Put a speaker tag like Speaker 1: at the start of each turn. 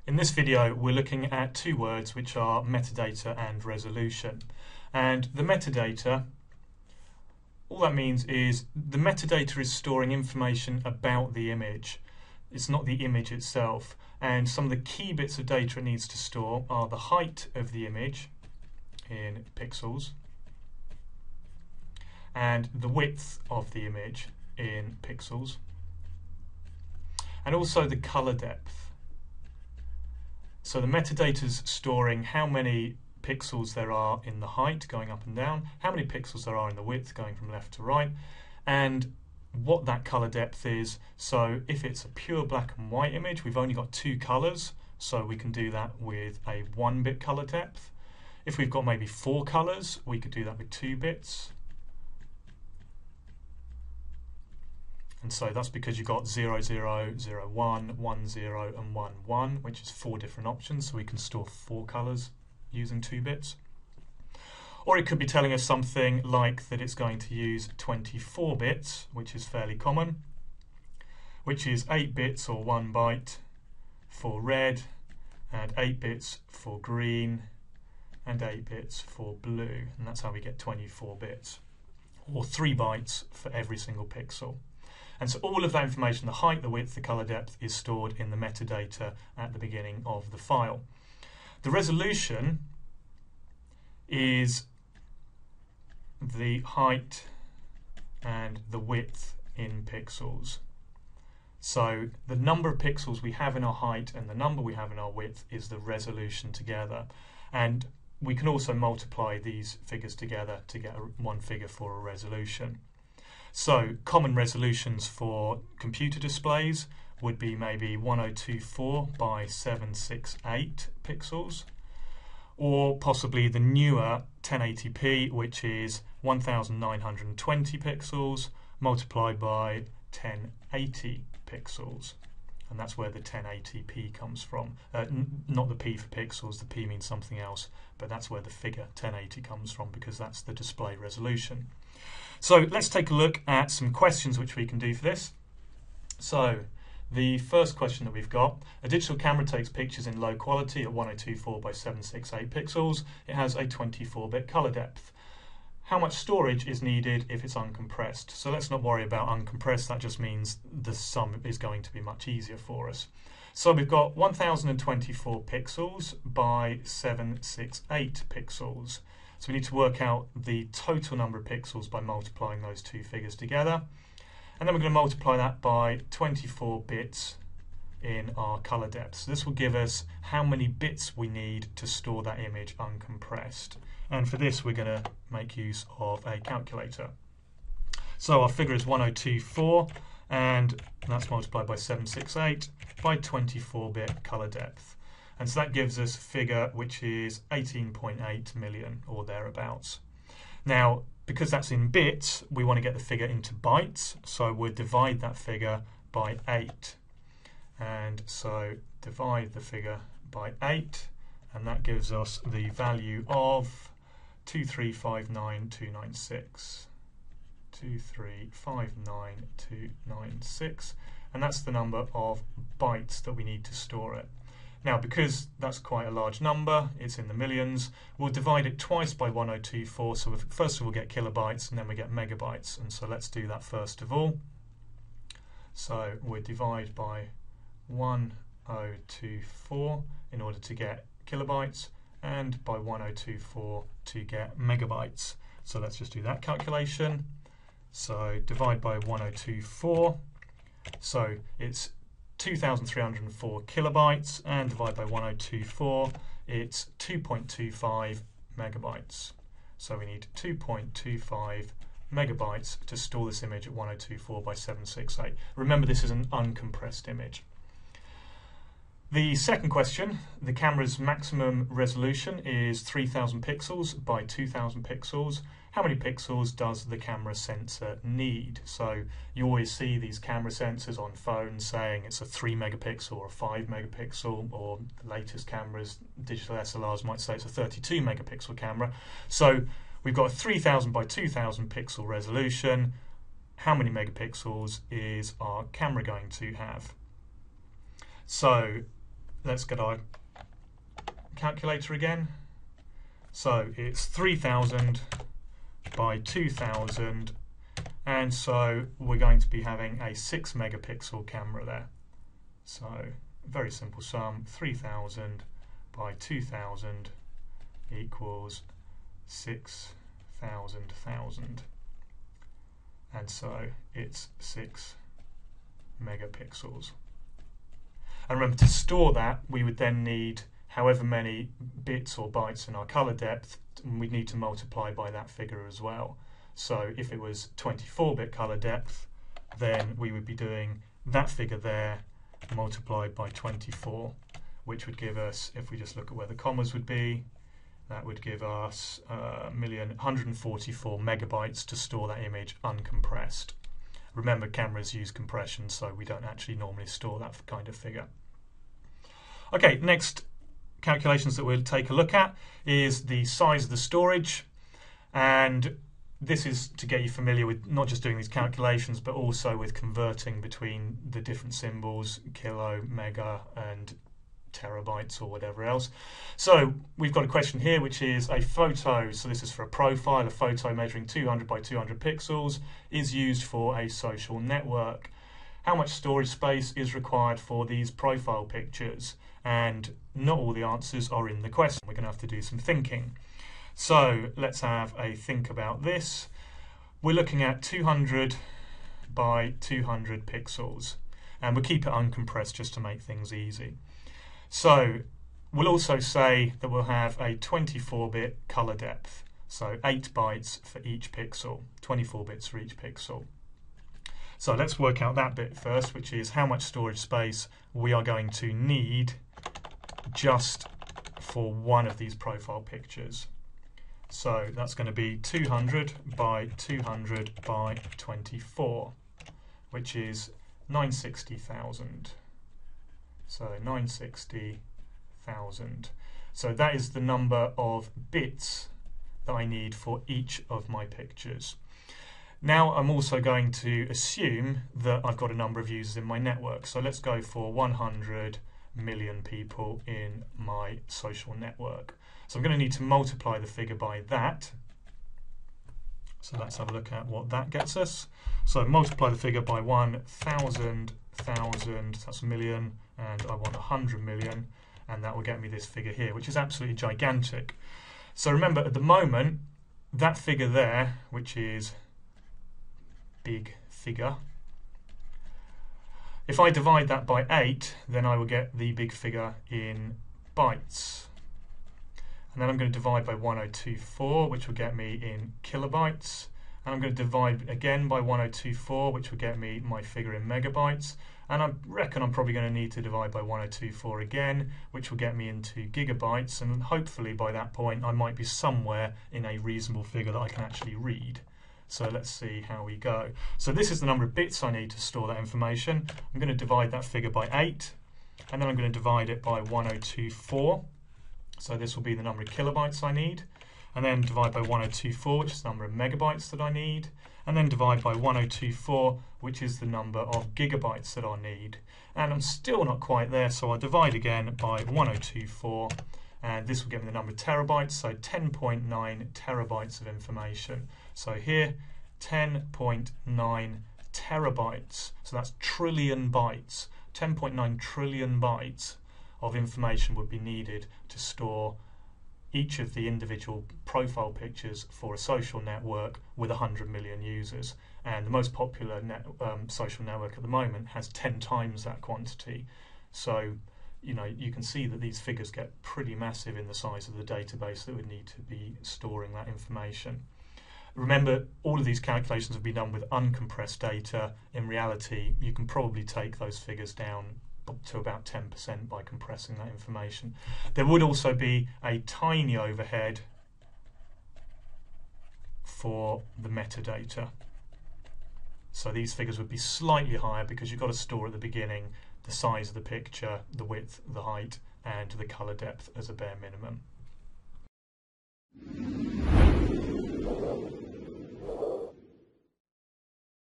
Speaker 1: In this video, we're looking at two words which are metadata and resolution. And the metadata, all that means is the metadata is storing information about the image. It's not the image itself. And some of the key bits of data it needs to store are the height of the image in pixels and the width of the image in pixels, and also the color depth. So the metadata is storing how many pixels there are in the height going up and down, how many pixels there are in the width going from left to right, and what that color depth is. So if it's a pure black and white image, we've only got two colors, so we can do that with a 1-bit color depth. If we've got maybe 4 colors, we could do that with 2 bits. And so that's because you've got 0, 0, 0, 1, 1, 0 and 1, 1, which is 4 different options, so we can store 4 colors using 2 bits. Or it could be telling us something like that it's going to use 24 bits, which is fairly common, which is 8 bits or 1 byte for red, and 8 bits for green, and 8 bits for blue. And that's how we get 24 bits, or 3 bytes for every single pixel. And so all of that information, the height, the width, the color depth, is stored in the metadata at the beginning of the file. The resolution is the height and the width in pixels. So the number of pixels we have in our height and the number we have in our width is the resolution together. And we can also multiply these figures together to get one figure for a resolution. So common resolutions for computer displays would be maybe 1024 by 768 pixels, or possibly the newer 1080p, which is 1920 pixels multiplied by 1080 pixels. And that's where the 1080p comes from. Not the P for pixels, the P means something else, but that's where the figure 1080 comes from, because that's the display resolution. So let's take a look at some questions which we can do for this. So the first question that we've got: a digital camera takes pictures in low quality at 1024 by 768 pixels. It has a 24-bit color depth. How much storage is needed if it's uncompressed? So let's not worry about uncompressed, that just means the sum is going to be much easier for us. So we've got 1024 pixels by 768 pixels. So we need to work out the total number of pixels by multiplying those two figures together. And then we're going to multiply that by 24 bits in our color depth. So this will give us how many bits we need to store that image uncompressed. And for this, we're going to make use of a calculator. So our figure is 1024, and that's multiplied by 768 by 24-bit color depth. And so that gives us a figure which is 18.8 million or thereabouts. Now, because that's in bits, we want to get the figure into bytes, so we'll divide that figure by 8. And so divide the figure by 8, and that gives us the value of 2359296. 2359296, and that's the number of bytes that we need to store it. Now, because that's quite a large number, it's in the millions, we'll divide it twice by 1024. So first of all, we'll get kilobytes, and then we get megabytes. And so let's do that first of all. So we'll divide by 1024 in order to get kilobytes, and by 1024 to get megabytes. So let's just do that calculation. So divide by 1024. So it's 2,304 kilobytes, and divide by 1024, it's 2.25 megabytes. So we need 2.25 megabytes to store this image at 1024 by 768. Remember, this is an uncompressed image. The second question: the camera's maximum resolution is 3,000 pixels by 2,000 pixels. How many pixels does the camera sensor need? So you always see these camera sensors on phones saying it's a 3 megapixel or a 5 megapixel, or the latest cameras, digital SLRs, might say it's a 32 megapixel camera. So we've got a 3,000 by 2,000 pixel resolution. How many megapixels is our camera going to have? So let's get our calculator again. So it's 3000 by 2000, and so we're going to be having a 6 megapixel camera there. So very simple sum, 3000 by 2000 equals 6,000,000, and so it's 6 megapixels. And remember, to store that we would then need however many bits or bytes in our color depth, and we'd need to multiply by that figure as well. So if it was 24-bit color depth, then we would be doing that figure there multiplied by 24, which would give us, if we just look at where the commas would be, that would give us 144 megabytes to store that image uncompressed. Remember, cameras use compression, so we don't actually normally store that kind of figure. Okay, next calculations that we'll take a look at is the size of the storage, and this is to get you familiar with not just doing these calculations but also with converting between the different symbols, kilo, mega and terabytes or whatever else. So we've got a question here which is a photo, so this is for a profile, a photo measuring 200 by 200 pixels is used for a social network. How much storage space is required for these profile pictures? And not all the answers are in the question. We're going to have to do some thinking. So let's have a think about this. We're looking at 200 by 200 pixels, and we'll keep it uncompressed just to make things easy. So we'll also say that we'll have a 24-bit color depth, so 8 bytes for each pixel, 24 bits for each pixel. So let's work out that bit first, which is how much storage space we are going to need just for one of these profile pictures. So that's going to be 200 by 200 by 24, which is 960,000. So 960,000. So that is the number of bits that I need for each of my pictures. Now I'm also going to assume that I've got a number of users in my network. So let's go for 100 million people in my social network. So I'm going to need to multiply the figure by that. So let's have a look at what that gets us. So multiply the figure by 1,000, that's a million, and I want 100 million, and that will get me this figure here, which is absolutely gigantic. So remember, at the moment, that figure there, which is big figure, if I divide that by 8, then I will get the big figure in bytes. And then I'm going to divide by 1024, which will get me in kilobytes. And I'm going to divide again by 1024, which will get me my figure in megabytes. And I reckon I'm probably going to need to divide by 1024 again, which will get me into gigabytes. And hopefully by that point, I might be somewhere in a reasonable figure that I can actually read. So let's see how we go. So this is the number of bits I need to store that information. I'm going to divide that figure by 8, and then I'm going to divide it by 1024. So this will be the number of kilobytes I need, and then divide by 1024, which is the number of megabytes that I need, and then divide by 1024, which is the number of gigabytes that I need. And I'm still not quite there, so I'll divide again by 1024, and this will give me the number of terabytes, so 10.9 terabytes of information. So here, 10.9 terabytes, so that's trillion bytes, 10.9 trillion bytes of information would be needed to store each of the individual profile pictures for a social network with 100 million users. And the most popular social network at the moment has 10 times that quantity. So, you know, you can see that these figures get pretty massive in the size of the database that would need to be storing that information. Remember, all of these calculations have been done with uncompressed data. In reality, you can probably take those figures down to about 10% by compressing that information. There would also be a tiny overhead for the metadata. So these figures would be slightly higher because you've got to store at the beginning the size of the picture, the width, the height, and the color depth as a bare minimum.